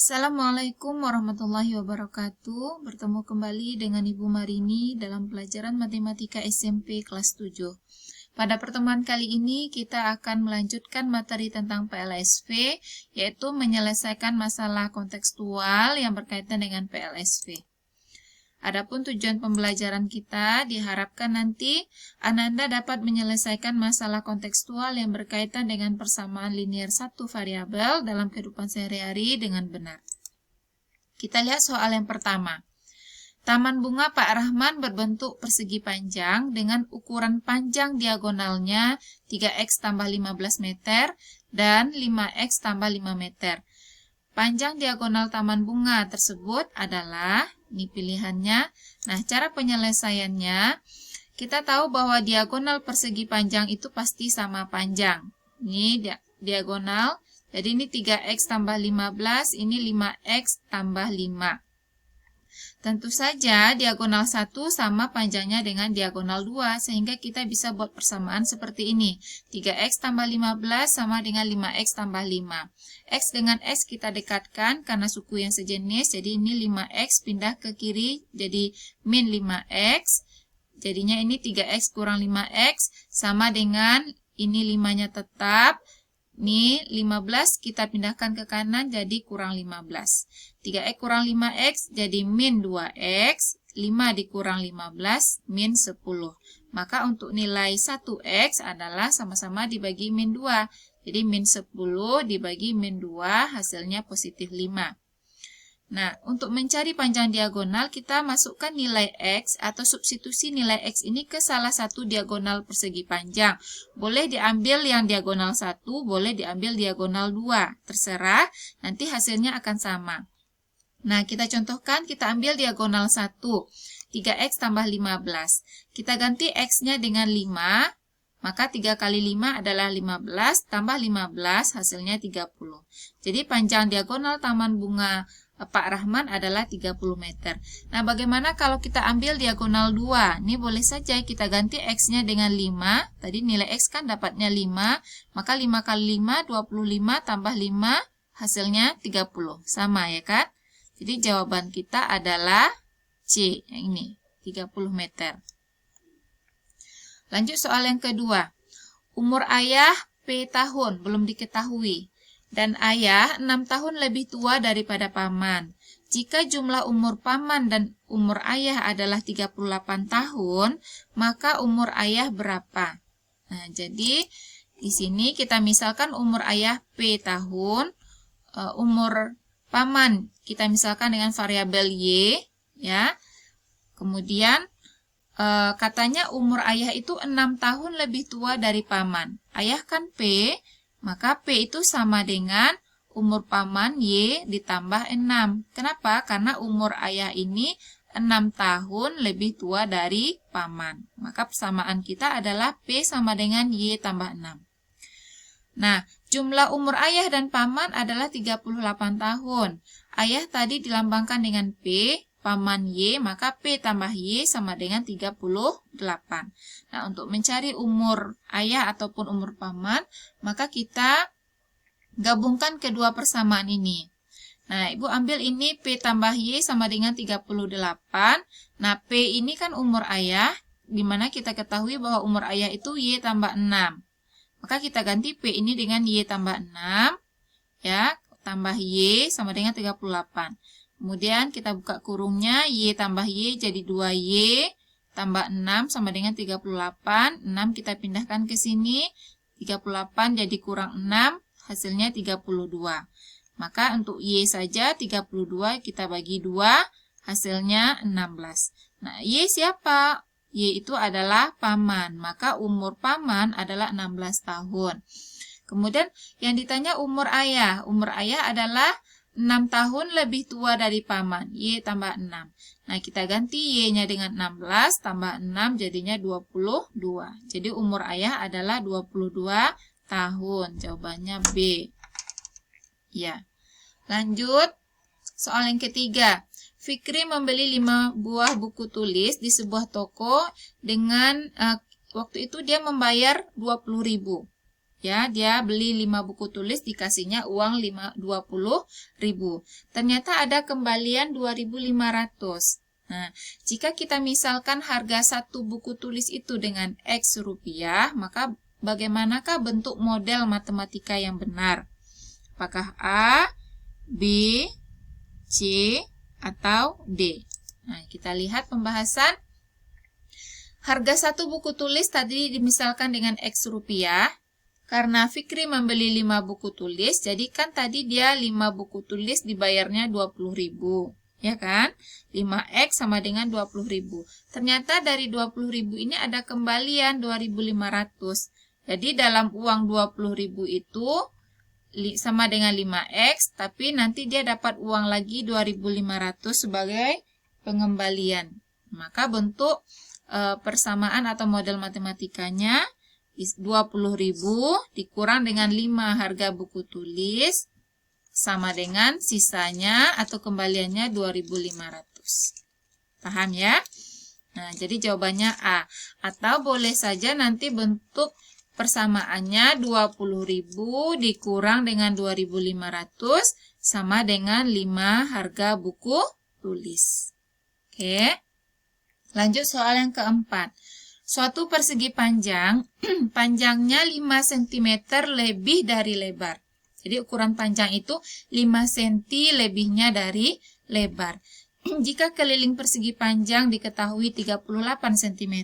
Assalamualaikum warahmatullahi wabarakatuh. Bertemu kembali dengan Ibu Marini dalam pelajaran Matematika SMP kelas 7. Pada pertemuan kali ini kita akan melanjutkan materi tentang PLSV, yaitu menyelesaikan masalah kontekstual yang berkaitan dengan PLSV. Adapun tujuan pembelajaran kita diharapkan nanti Ananda dapat menyelesaikan masalah kontekstual yang berkaitan dengan persamaan linear satu variabel dalam kehidupan sehari-hari dengan benar. Kita lihat soal yang pertama. Taman bunga Pak Rahman berbentuk persegi panjang dengan ukuran panjang diagonalnya 3x tambah 15 meter dan 5x tambah 5 meter. Panjang diagonal taman bunga tersebut adalah, ini pilihannya. Nah, cara penyelesaiannya, kita tahu bahwa diagonal persegi panjang itu pasti sama panjang. Ini diagonal, jadi ini 3x tambah 15, ini 5x tambah 5. Tentu saja diagonal 1 sama panjangnya dengan diagonal 2, sehingga kita bisa buat persamaan seperti ini. 3x tambah 15 sama dengan 5x tambah 5. X dengan X kita dekatkan karena suku yang sejenis, jadi ini 5x pindah ke kiri, jadi min 5x. Jadinya ini 3x kurang 5x sama dengan ini 5-nya tetap. Ini 15 kita pindahkan ke kanan jadi kurang 15. 3x kurang 5x jadi min 2x. 5 dikurang 15 min 10. Maka untuk nilai 1x adalah sama-sama dibagi min 2. Jadi min 10 dibagi min 2 hasilnya positif 5. Nah, untuk mencari panjang diagonal, kita masukkan nilai X atau substitusi nilai X ini ke salah satu diagonal persegi panjang. Boleh diambil yang diagonal 1, boleh diambil diagonal 2. Terserah, nanti hasilnya akan sama. Nah, kita contohkan, kita ambil diagonal 1. 3x tambah 15. Kita ganti X-nya dengan 5. Maka 3 kali 5 adalah 15, tambah 15 hasilnya 30. Jadi panjang diagonal taman bunga Pak Rahman adalah 30 meter. Nah, bagaimana kalau kita ambil diagonal 2? Ini boleh saja kita ganti X-nya dengan 5. Tadi nilai X kan dapatnya 5. Maka 5 kali 5, 25 tambah 5, hasilnya 30. Sama ya kan? Jadi jawaban kita adalah C, yang ini, 30 meter. Lanjut soal yang kedua. Umur ayah P tahun, belum diketahui. Dan ayah 6 tahun lebih tua daripada paman. Jika jumlah umur paman dan umur ayah adalah 38 tahun, maka umur ayah berapa? Nah, jadi di sini kita misalkan umur ayah P tahun, umur paman kita misalkan dengan variabel Y, ya. Kemudian katanya umur ayah itu 6 tahun lebih tua dari paman. Ayah kan P, maka P itu sama dengan umur paman Y ditambah 6. Kenapa? Karena umur ayah ini 6 tahun lebih tua dari paman. Maka persamaan kita adalah P sama dengan Y tambah 6. Nah, jumlah umur ayah dan paman adalah 38 tahun. Ayah tadi dilambangkan dengan P, paman Y, maka P tambah Y sama dengan 38. Nah, untuk mencari umur ayah ataupun umur paman, maka kita gabungkan kedua persamaan ini. Nah, Ibu ambil ini P tambah Y sama dengan 38. Nah, P ini kan umur ayah, di mana kita ketahui bahwa umur ayah itu Y tambah 6. Maka kita ganti P ini dengan Y tambah 6, ya, tambah Y sama dengan 38. Kemudian kita buka kurungnya, Y tambah Y jadi 2Y, tambah 6 sama dengan 38. 6 kita pindahkan ke sini, 38 jadi kurang 6, hasilnya 32. Maka untuk Y saja 32 kita bagi 2, hasilnya 16. Nah, Y siapa? Y itu adalah paman, maka umur paman adalah 16 tahun. Kemudian yang ditanya umur ayah. Umur ayah adalah 6 tahun lebih tua dari paman, Y tambah 6. Nah, kita ganti Y-nya dengan 16, tambah 6 jadinya 22. Jadi umur ayah adalah 22 tahun. Jawabannya B. Ya. Lanjut, soal yang ketiga. Fikri membeli 5 buah buku tulis di sebuah toko dengan, waktu itu dia membayar 20.000. Ya, dia beli 5 buku tulis, dikasihnya uang 20.000. Ternyata ada kembalian 2.500. Nah, jika kita misalkan harga satu buku tulis itu dengan X rupiah, maka bagaimanakah bentuk model matematika yang benar? Apakah A, B, C, atau D? Nah, kita lihat pembahasan. Harga satu buku tulis tadi dimisalkan dengan X rupiah. Karena Fikri membeli 5 buku tulis, jadi kan tadi dia 5 buku tulis dibayarnya 20.000. Ya kan? 5X sama dengan 20.000. Ternyata dari 20.000 ini ada kembalian 2.500. Jadi dalam uang 20.000 itu sama dengan 5X, tapi nanti dia dapat uang lagi 2.500 sebagai pengembalian. Maka bentuk persamaan atau model matematikanya 20.000 dikurang dengan 5 harga buku tulis sama dengan sisanya atau kembaliannya 2.500. Paham ya? Nah, jadi jawabannya A. Atau boleh saja nanti bentuk persamaannya 20.000 dikurang dengan 2.500 sama dengan 5 harga buku tulis. Oke. Lanjut soal yang keempat. Suatu persegi panjang, panjangnya 5 cm lebih dari lebar. Jadi ukuran panjang itu 5 cm lebihnya dari lebar. Jika keliling persegi panjang diketahui 38 cm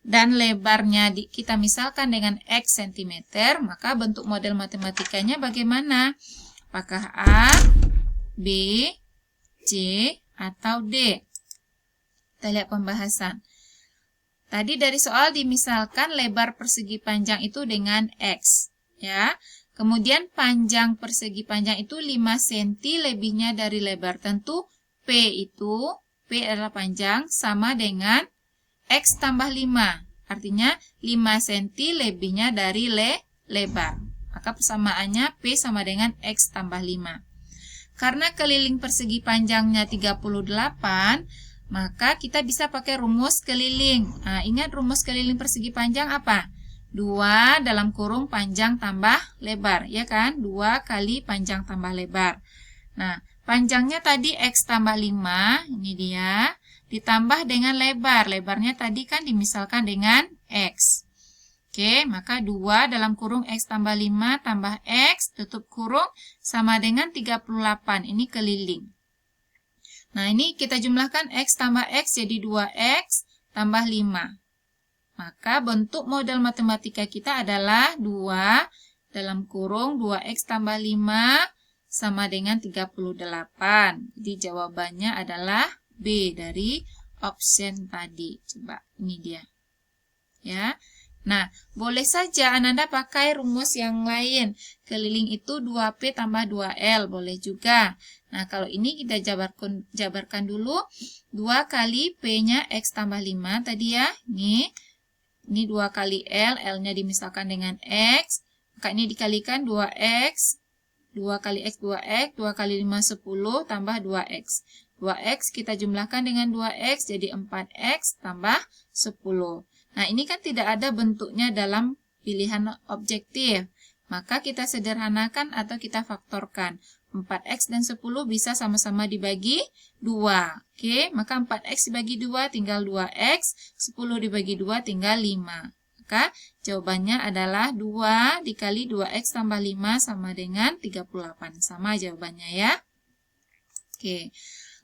dan lebarnya kita misalkan dengan X cm, maka bentuk model matematikanya bagaimana? Apakah A, B, C, atau D? Kita lihat pembahasan. Tadi dari soal dimisalkan lebar persegi panjang itu dengan X. Ya. Kemudian panjang persegi panjang itu 5 cm lebihnya dari lebar. Tentu P adalah panjang sama dengan X tambah 5. Artinya 5 cm lebihnya dari lebar. Maka persamaannya P sama dengan X tambah 5. Karena keliling persegi panjangnya 38, maka kita bisa pakai rumus keliling. Nah, ingat rumus keliling persegi panjang apa? 2 dalam kurung panjang tambah lebar, ya kan? 2 kali panjang tambah lebar. Nah, panjangnya tadi X tambah 5, ini dia, ditambah dengan lebar. Lebarnya tadi kan dimisalkan dengan X. Oke, maka 2 dalam kurung X tambah 5 tambah X, tutup kurung, sama dengan 38. Ini keliling. Nah, ini kita jumlahkan X tambah X jadi 2X tambah 5. Maka bentuk model matematika kita adalah 2 dalam kurung 2X tambah 5 sama dengan 38. Jadi jawabannya adalah B dari option tadi. Coba, ini dia. Ya. Nah, boleh saja Ananda pakai rumus yang lain. Keliling itu 2P tambah 2L, boleh juga. Nah, kalau ini kita jabarkan dulu. 2 kali P-nya X tambah 5 tadi ya. Ini 2 kali L, L-nya dimisalkan dengan X. Maka ini dikalikan 2X. 2 kali X, 2X. 2 kali 5, 10 tambah 2X. 2X kita jumlahkan dengan 2X jadi 4X tambah 10. Nah, ini kan tidak ada bentuknya dalam pilihan objektif. Maka kita sederhanakan atau kita faktorkan. 4X dan 10 bisa sama-sama dibagi 2. Oke, maka 4X dibagi 2 tinggal 2X, 10 dibagi 2 tinggal 5. Maka jawabannya adalah 2 dikali 2X tambah 5 sama dengan 38. Sama jawabannya ya. Oke.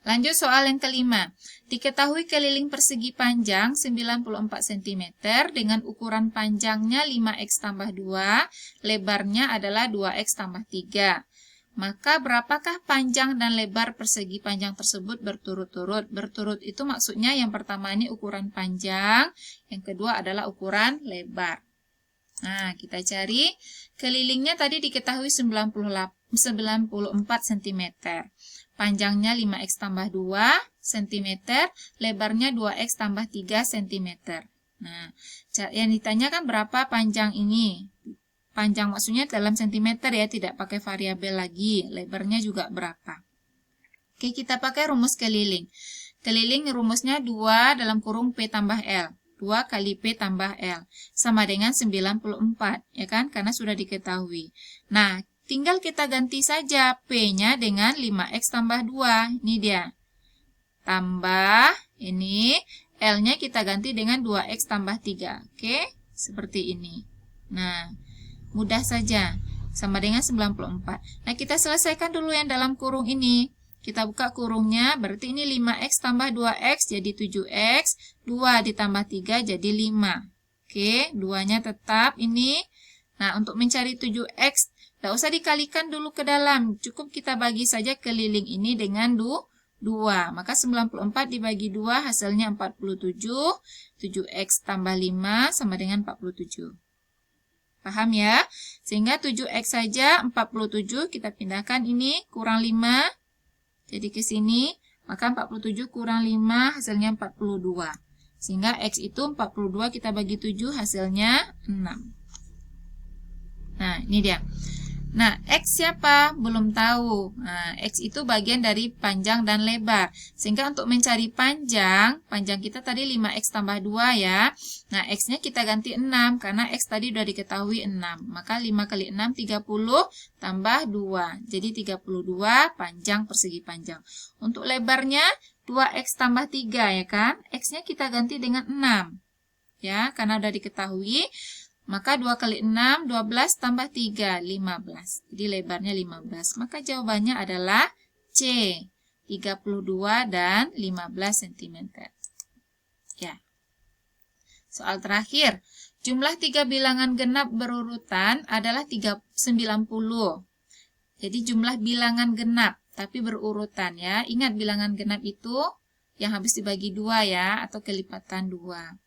Lanjut soal yang kelima. Diketahui keliling persegi panjang 94 cm dengan ukuran panjangnya 5X tambah 2, lebarnya adalah 2X tambah 3. Maka berapakah panjang dan lebar persegi panjang tersebut berturut-turut? Berturut itu maksudnya yang pertama ini ukuran panjang, yang kedua adalah ukuran lebar. Nah, kita cari kelilingnya tadi diketahui 94 cm. Panjangnya 5X tambah 2 cm, lebarnya 2X tambah 3 cm. Nah, yang ditanyakan berapa panjang ini? Panjang maksudnya dalam centimeter ya, tidak pakai variabel lagi. Lebarnya juga berapa? Oke, kita pakai rumus keliling. Keliling rumusnya 2 dalam kurung P tambah L. 2 2 kali P tambah L. Sama dengan 94, ya kan? Karena sudah diketahui. Nah, tinggal kita ganti saja P-nya dengan 5X tambah 2. Ini dia. Tambah, ini, L-nya kita ganti dengan 2X tambah 3. Oke? Seperti ini. Nah, mudah saja. Sama dengan 94. Nah, kita selesaikan dulu yang dalam kurung ini. Kita buka kurungnya, berarti ini 5X tambah 2X jadi 7X, 2 ditambah 3 jadi 5. Oke, 2-nya tetap ini. Nah, untuk mencari 7X, tidak usah dikalikan dulu ke dalam. Cukup kita bagi saja keliling ini dengan 2. Maka 94 dibagi 2 hasilnya 47. 7X tambah 5 sama dengan 47. Paham ya? Sehingga 7X saja 47 kita pindahkan ini kurang 5. Jadi ke sini, maka 47 kurang 5 hasilnya 42. Sehingga X itu 42 kita bagi 7 hasilnya 6. Nah, ini dia. Nah, X siapa? Belum tahu. Nah, X itu bagian dari panjang dan lebar. Sehingga untuk mencari panjang kita tadi 5X tambah 2 ya. Nah, X-nya kita ganti 6, karena X tadi sudah diketahui 6. Maka 5 kali 6, 30, tambah 2. Jadi 32 panjang persegi panjang. Untuk lebarnya, 2X tambah 3 ya kan. X-nya kita ganti dengan 6. Ya, karena sudah diketahui. Maka 2 kali 6, 12 tambah 3, 15. Jadi lebarnya 15. Maka jawabannya adalah C, 32 dan 15 cm. Ya. Soal terakhir. Jumlah 3 bilangan genap berurutan adalah 90. Jadi jumlah bilangan genap, tapi berurutan ya. Ingat bilangan genap itu yang habis dibagi 2 ya, atau kelipatan 2.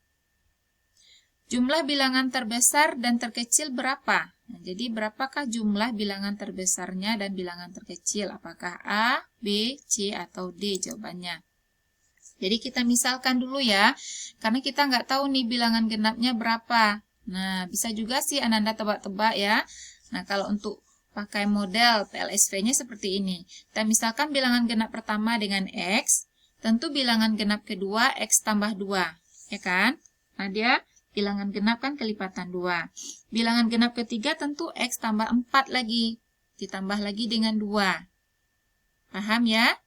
Jumlah bilangan terbesar dan terkecil berapa? Nah, jadi berapakah jumlah bilangan terbesarnya dan bilangan terkecil? Apakah A, B, C, atau D jawabannya? Jadi kita misalkan dulu ya, karena kita nggak tahu nih bilangan genapnya berapa. Nah, bisa juga sih Ananda tebak-tebak ya. Nah, kalau untuk pakai model PLSV-nya seperti ini. Kita misalkan bilangan genap pertama dengan X, tentu bilangan genap kedua X tambah 2. Ya kan? Nah, dia bilangan genap kan kelipatan 2. Bilangan genap ketiga tentu X tambah 4 lagi. Ditambah lagi dengan 2. Paham ya?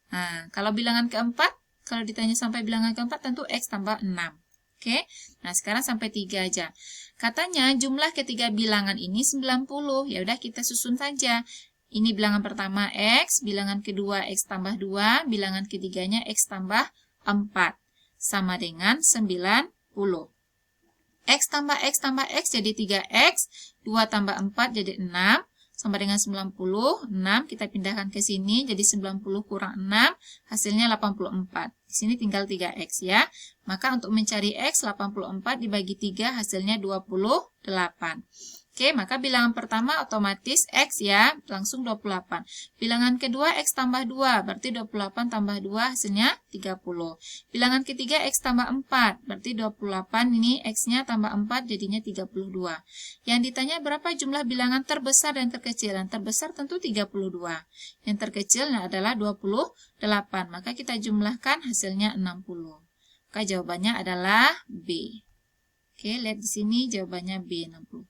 Nah, kalau bilangan keempat, kalau ditanya sampai bilangan keempat tentu X tambah 6. Oke? Nah, sekarang sampai 3 aja. Katanya jumlah ketiga bilangan ini 90. Ya udah kita susun saja. Ini bilangan pertama X, bilangan kedua X tambah 2, bilangan ketiganya X tambah 4. Sama dengan 90. X tambah X tambah X jadi 3X, 2 tambah 4 jadi 6, sama dengan 90, 6 kita pindahkan ke sini, jadi 90 kurang 6, hasilnya 84. Di sini tinggal 3X ya. Maka untuk mencari X, 84 dibagi 3 hasilnya 28. Oke, maka bilangan pertama otomatis X ya, langsung 28. Bilangan kedua X tambah 2, berarti 28 tambah 2 hasilnya 30. Bilangan ketiga X tambah 4, berarti 28 ini X-nya tambah 4 jadinya 32. Yang ditanya berapa jumlah bilangan terbesar dan terkecil? Yang terbesar tentu 32. Yang terkecil adalah 28, maka kita jumlahkan hasilnya 60. Maka jawabannya adalah B. Oke, lihat di sini jawabannya B, 60.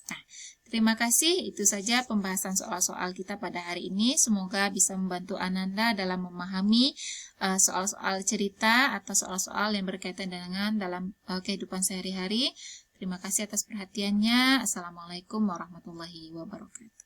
Nah, terima kasih. Itu saja pembahasan soal-soal kita pada hari ini. Semoga bisa membantu Ananda dalam memahami soal-soal cerita atau soal-soal yang berkaitan dengan dalam kehidupan sehari-hari. Terima kasih atas perhatiannya. Assalamualaikum warahmatullahi wabarakatuh.